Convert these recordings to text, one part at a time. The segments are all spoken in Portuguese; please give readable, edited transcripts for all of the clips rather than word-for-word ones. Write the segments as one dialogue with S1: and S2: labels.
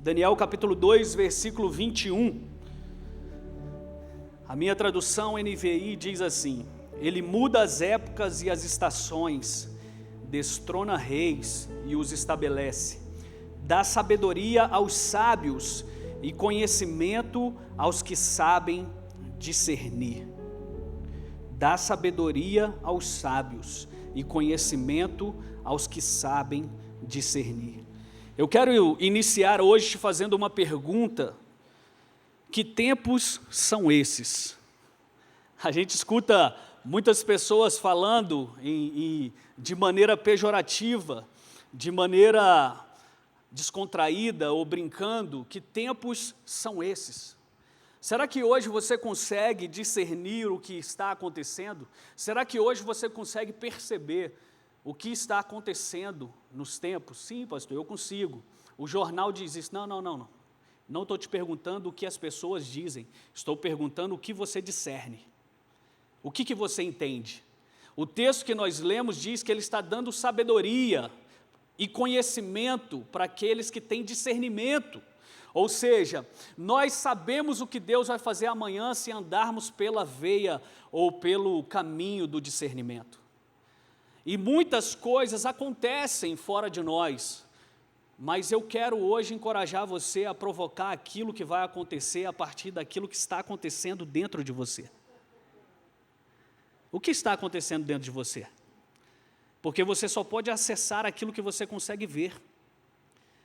S1: Daniel capítulo 2, versículo 21. A minha tradução NVI diz assim: Ele muda as épocas e as estações, destrona reis e os estabelece, dá sabedoria aos sábios e conhecimento aos que sabem discernir. Dá sabedoria aos sábios e conhecimento aos que sabem discernir. Eu quero iniciar hoje te fazendo uma pergunta: que tempos são esses? A gente escuta muitas pessoas falando de maneira pejorativa, de maneira descontraída ou brincando, que tempos são esses? Será que hoje você consegue discernir o que está acontecendo? Será que hoje você consegue perceber o que está acontecendo nos tempos? Sim, pastor, eu consigo. O jornal diz isso. Não. Não estou te perguntando o que as pessoas dizem. Estou perguntando o que você discerne. O que você entende? O texto que nós lemos diz que ele está dando sabedoria e conhecimento para aqueles que têm discernimento. Ou seja, nós sabemos o que Deus vai fazer amanhã se andarmos pela veia ou pelo caminho do discernimento. E muitas coisas acontecem fora de nós, mas eu quero hoje encorajar você a provocar aquilo que vai acontecer a partir daquilo que está acontecendo dentro de você. O que está acontecendo dentro de você? Porque você só pode acessar aquilo que você consegue ver.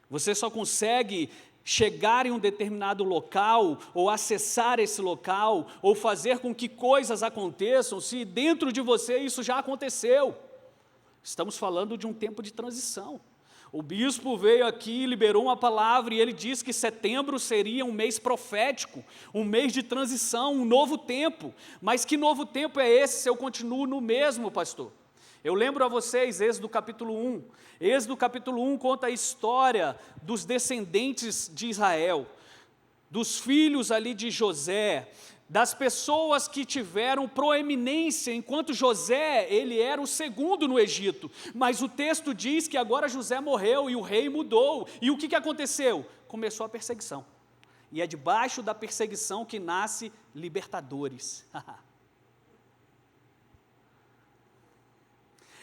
S1: Você só consegue chegar em um determinado local, ou acessar esse local, ou fazer com que coisas aconteçam, se dentro de você isso já aconteceu. Estamos falando de um tempo de transição. O bispo veio aqui, liberou uma palavra, e ele disse que setembro seria um mês profético, um mês de transição, um novo tempo. Mas que novo tempo é esse se eu continuo no mesmo, pastor? Eu lembro a vocês, Êxodo capítulo 1. Êxodo capítulo 1 conta a história dos descendentes de Israel, dos filhos ali de José, das pessoas que tiveram proeminência, enquanto José, ele era o segundo no Egito. Mas o texto diz que agora José morreu e o rei mudou. E o que aconteceu? Começou a perseguição. E é debaixo da perseguição que nasce libertadores.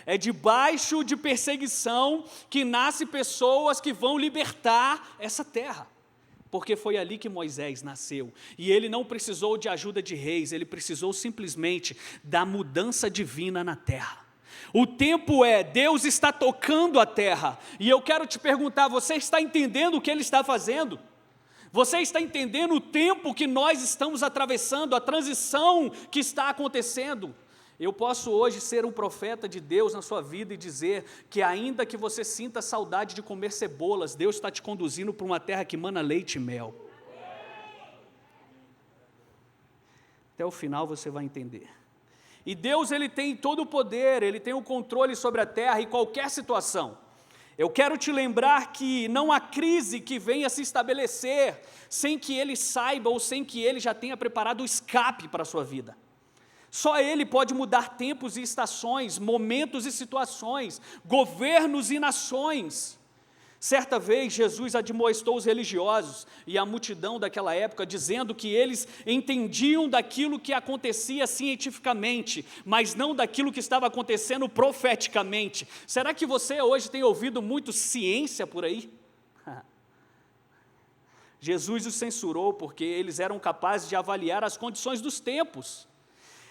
S1: É debaixo de perseguição que nasce pessoas que vão libertar essa terra. Porque foi ali que Moisés nasceu. E ele não precisou de ajuda de reis, ele precisou simplesmente da mudança divina na terra. O tempo Deus está tocando a terra. E eu quero te perguntar, você está entendendo o que ele está fazendo? Você está entendendo o tempo que nós estamos atravessando, a transição que está acontecendo? Eu posso hoje ser um profeta de Deus na sua vida e dizer que ainda que você sinta saudade de comer cebolas, Deus está te conduzindo para uma terra que mana leite e mel. Até o final você vai entender. E Deus, ele tem todo o poder, ele tem o controle sobre a terra e qualquer situação. Eu quero te lembrar que não há crise que venha se estabelecer sem que ele saiba ou sem que ele já tenha preparado o escape para a sua vida. Só Ele pode mudar tempos e estações, momentos e situações, governos e nações. Certa vez Jesus admoestou os religiosos e a multidão daquela época, dizendo que eles entendiam daquilo que acontecia cientificamente, mas não daquilo que estava acontecendo profeticamente. Será que você hoje tem ouvido muito ciência por aí? Jesus os censurou porque eles eram capazes de avaliar as condições dos tempos.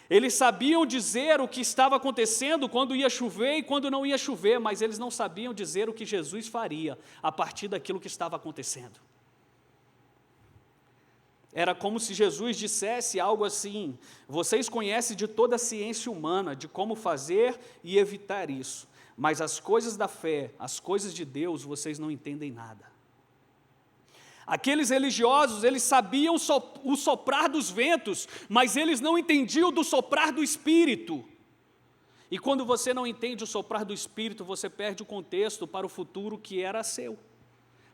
S1: Eles sabiam dizer o que estava acontecendo quando ia chover e quando não ia chover, mas eles não sabiam dizer o que Jesus faria a partir daquilo que estava acontecendo. Era como se Jesus dissesse algo assim: vocês conhecem de toda a ciência humana, de como fazer e evitar isso, mas as coisas da fé, as coisas de Deus, vocês não entendem nada. Aqueles religiosos, eles sabiam o soprar dos ventos, mas eles não entendiam do soprar do Espírito. E quando você não entende o soprar do Espírito, você perde o contexto para o futuro que era seu,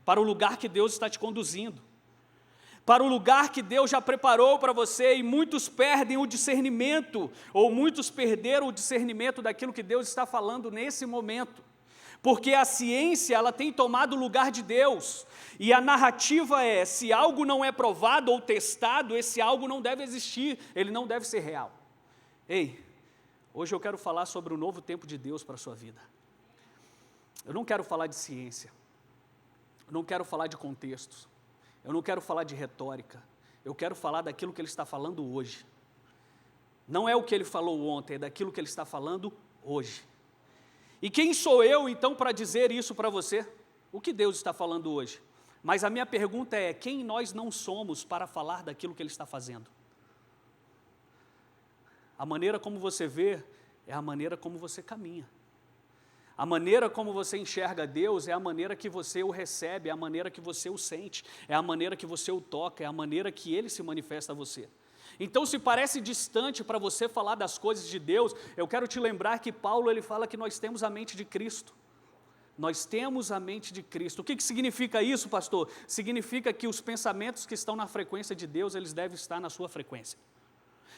S1: para o lugar que Deus está te conduzindo, para o lugar que Deus já preparou para você, e muitos perdem o discernimento, ou muitos perderam o discernimento daquilo que Deus está falando nesse momento. porque a ciência ela tem tomado o lugar de Deus, e a narrativa é, se algo não é provado ou testado, esse algo não deve existir, ele não deve ser real. Ei, hoje eu quero falar sobre o novo tempo de Deus para a sua vida. Eu não quero falar de ciência, eu não quero falar de contextos, eu não quero falar de retórica, eu quero falar daquilo que Ele está falando hoje. Não é o que Ele falou ontem, é daquilo que Ele está falando hoje. E quem sou eu então para dizer isso para você? O que Deus está falando hoje? Mas a minha pergunta é, quem nós não somos para falar daquilo que Ele está fazendo? A maneira como você vê é a maneira como você caminha. A maneira como você enxerga Deus é a maneira que você o recebe, é a maneira que você o sente, é a maneira que você o toca, é a maneira que Ele se manifesta a você. Então, se parece distante para você falar das coisas de Deus, eu quero te lembrar que Paulo ele fala que nós temos a mente de Cristo. Nós temos a mente de Cristo. O que significa isso, pastor? Significa que os pensamentos que estão na frequência de Deus, eles devem estar na sua frequência.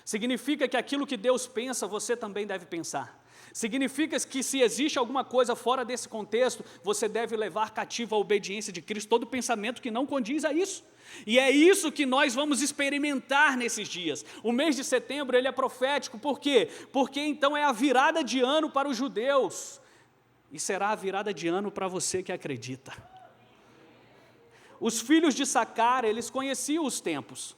S1: Significa que aquilo que Deus pensa, você também deve pensar. Significa que se existe alguma coisa fora desse contexto, você deve levar cativo a obediência de Cristo, todo pensamento que não condiz a isso. E é isso que nós vamos experimentar nesses dias. O mês de setembro, ele é profético, por quê? Porque então é a virada de ano para os judeus. E será a virada de ano para você que acredita. Os filhos de Sacar, eles conheciam os tempos.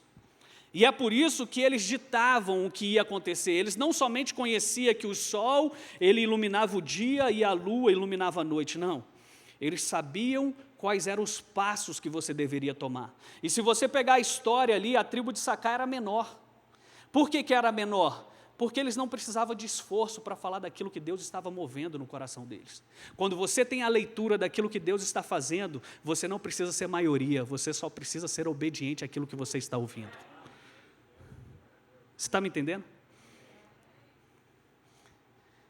S1: E é por isso que eles ditavam o que ia acontecer. Eles não somente conheciam que o sol, ele iluminava o dia e a lua iluminava a noite, não. Eles sabiam quais eram os passos que você deveria tomar. E se você pegar a história ali, a tribo de Sacar era menor. Por que era menor? Porque eles não precisavam de esforço para falar daquilo que Deus estava movendo no coração deles. Quando você tem a leitura daquilo que Deus está fazendo, você não precisa ser maioria, você só precisa ser obediente àquilo que você está ouvindo. Você está me entendendo?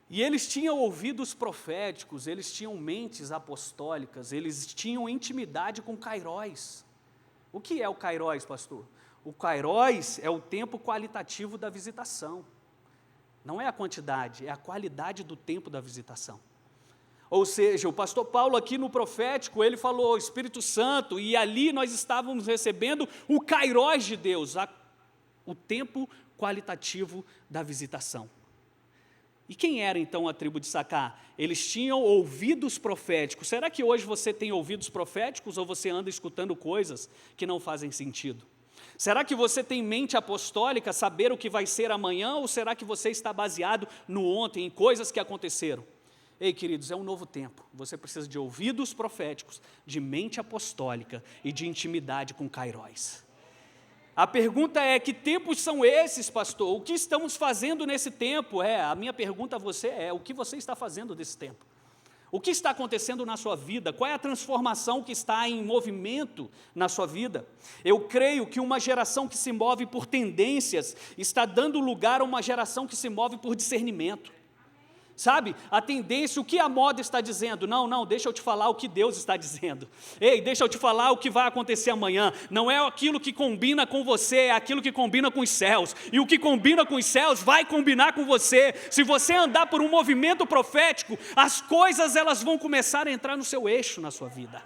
S1: E eles tinham ouvidos proféticos, eles tinham mentes apostólicas, eles tinham intimidade com Kairos. O que é o Kairos, pastor? O Kairos é o tempo qualitativo da visitação. Não é a quantidade, é a qualidade do tempo da visitação. Ou seja, o pastor Paulo aqui no profético, ele falou Espírito Santo, e ali nós estávamos recebendo o Kairos de Deus, o tempo qualitativo da visitação. E quem era então a tribo de Sacar? Eles tinham ouvidos proféticos. Será que hoje você tem ouvidos proféticos ou você anda escutando coisas que não fazem sentido? Será que você tem mente apostólica, saber o que vai ser amanhã, ou será que você está baseado no ontem, em coisas que aconteceram? Ei, queridos, é um novo tempo. Você precisa de ouvidos proféticos, de mente apostólica e de intimidade com Kairos. A pergunta é, que tempos são esses, pastor? O que estamos fazendo nesse tempo? A minha pergunta a você é, o que você está fazendo desse tempo? O que está acontecendo na sua vida? Qual é a transformação que está em movimento na sua vida? Eu creio que uma geração que se move por tendências está dando lugar a uma geração que se move por discernimento. Sabe, a tendência, o que a moda está dizendo? Não, deixa eu te falar o que Deus está dizendo. Ei, deixa eu te falar o que vai acontecer amanhã. Não é aquilo que combina com você, é aquilo que combina com os céus. E o que combina com os céus vai combinar com você. Se você andar por um movimento profético, as coisas elas vão começar a entrar no seu eixo na sua vida.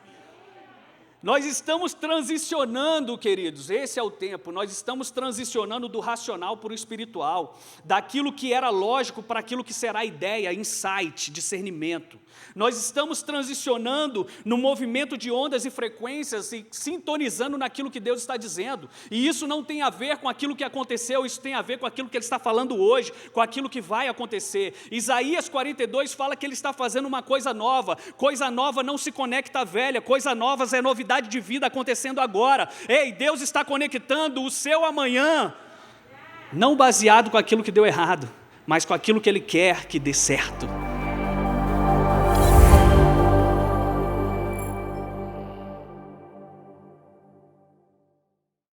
S1: Nós estamos transicionando, queridos, esse é o tempo, nós estamos transicionando do racional para o espiritual, daquilo que era lógico para aquilo que será ideia, insight, discernimento. Nós estamos transicionando no movimento de ondas e frequências e sintonizando naquilo que Deus está dizendo. E isso não tem a ver com aquilo que aconteceu, isso tem a ver com aquilo que Ele está falando hoje, com aquilo que vai acontecer. Isaías 42 fala que Ele está fazendo uma coisa nova não se conecta à velha, coisa nova é novidade de vida acontecendo agora. Ei, Deus está conectando o seu amanhã, não baseado com aquilo que deu errado, mas com aquilo que Ele quer que dê certo.